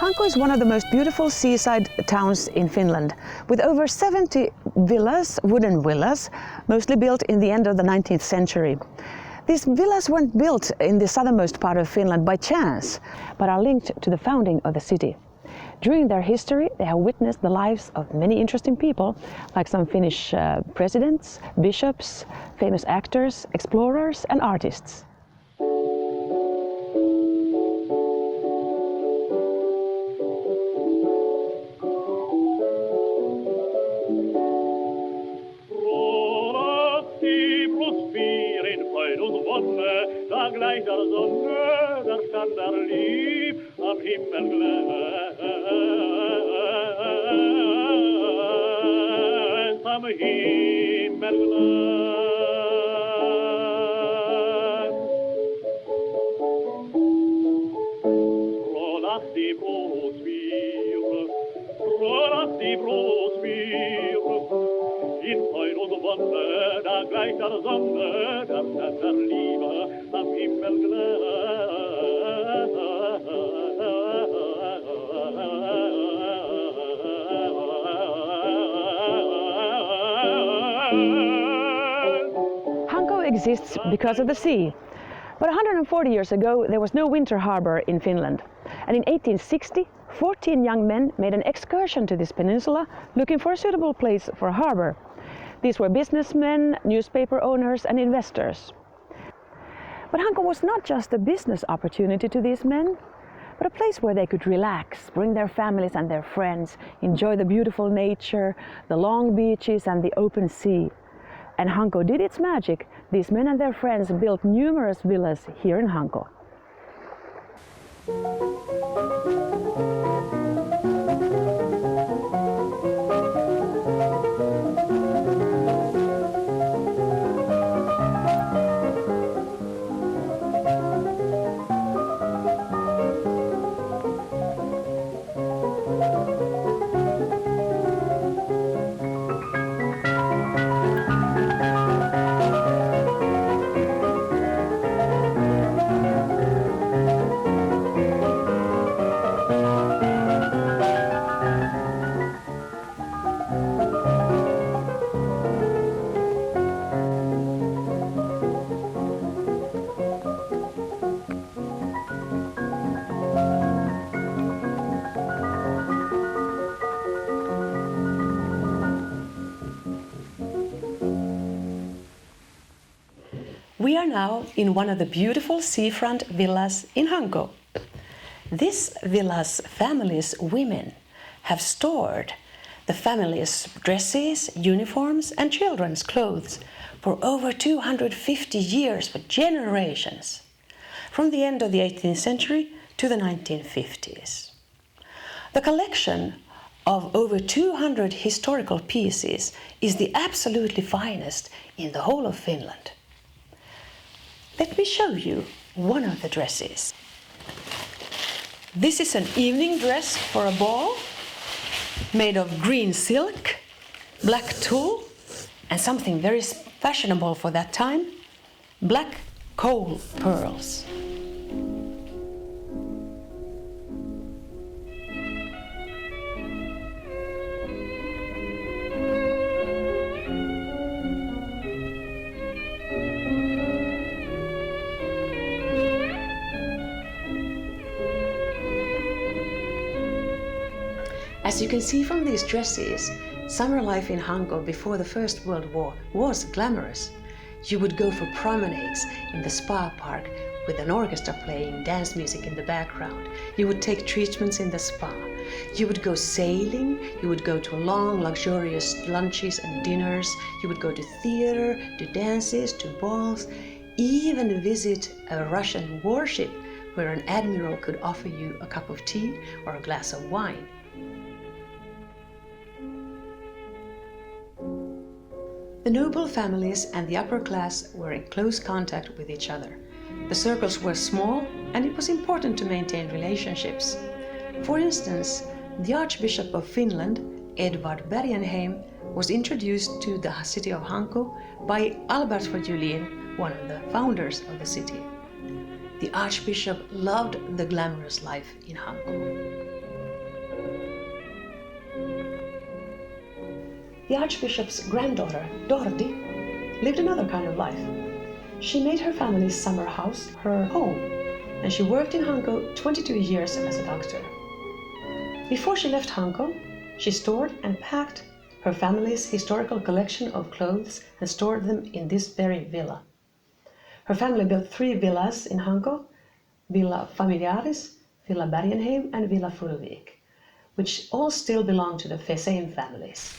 Hanko is one of the most beautiful seaside towns in Finland, with over 70 villas, wooden villas, mostly built in the end of the 19th century. These villas weren't built in the southernmost part of Finland by chance, but are linked to the founding of the city. During their history, they have witnessed the lives of many interesting people, like some Finnish presidents, bishops, famous actors, explorers and artists. Da gleicher Sonne, da stand lieb am Himmelglanz, am Himmelglanz. Lass die Brot schwirren, in Freud und Wonne, da gleicht der Sonne, da stand Liebe am Hanko exists because of the sea. But 140 years ago, there was no winter harbor in Finland. And in 1860, 14 young men made an excursion to this peninsula looking for a suitable place for a harbor. These were businessmen, newspaper owners and investors. But Hanko was not just a business opportunity to these men, but a place where they could relax, bring their families and their friends, enjoy the beautiful nature, the long beaches and the open sea. And Hanko did its magic. These men and their friends built numerous villas here in Hanko. We are now in one of the beautiful seafront villas in Hanko. This villa's family's women have stored the family's dresses, uniforms and children's clothes for over 250 years, for generations, from the end of the 18th century to the 1950s. The collection of over 200 historical pieces is the absolutely finest in the whole of Finland. Let me show you one of the dresses. This is an evening dress for a ball, made of green silk, black tulle, and something very fashionable for that time, black coal pearls. As you can see from these dresses, summer life in Hanko before the First World War was glamorous. You would go for promenades in the spa park with an orchestra playing dance music in the background. You would take treatments in the spa. You would go sailing, you would go to long, luxurious lunches and dinners, you would go to theater, to dances, to balls, even visit a Russian warship where an admiral could offer you a cup of tea or a glass of wine. The noble families and the upper class were in close contact with each other. The circles were small and it was important to maintain relationships. For instance, the Archbishop of Finland, Edvard Bergenheim, was introduced to the city of Hanko by Albert Julin, one of the founders of the city. The Archbishop loved the glamorous life in Hanko. The Archbishop's granddaughter, Dordi, lived another kind of life. She made her family's summer house her home, and she worked in Hanko 22 years as a doctor. Before she left Hanko, she stored and packed her family's historical collection of clothes and stored them in this very villa. Her family built 3 villas in Hanko, Villa Familiaris, Villa Bergenheim and Villa Fullvik, which all still belong to the same families.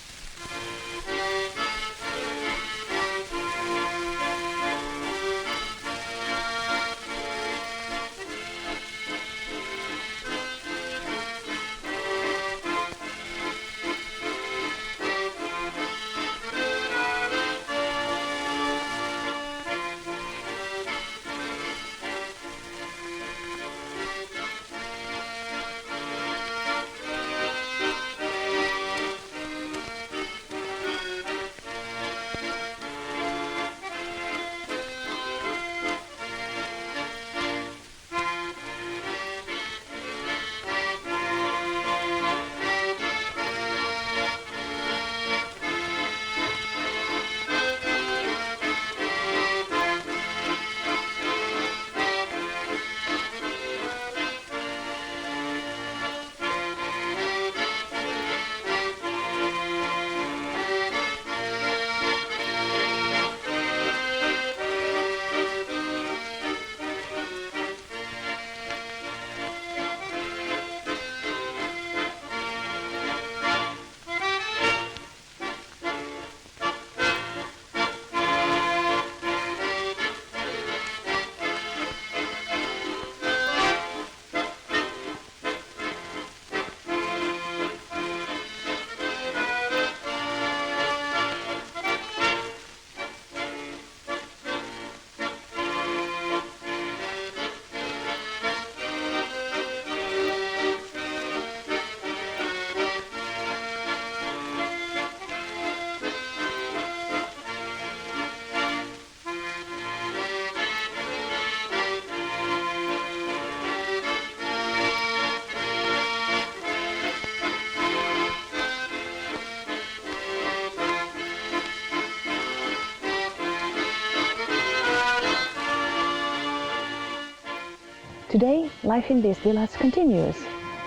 Today, life in these villas continues.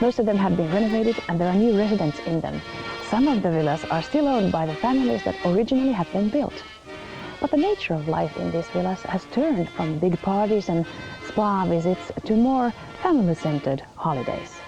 Most of them have been renovated and there are new residents in them. Some of the villas are still owned by the families that originally have been built. But the nature of life in these villas has turned from big parties and spa visits to more family-centered holidays.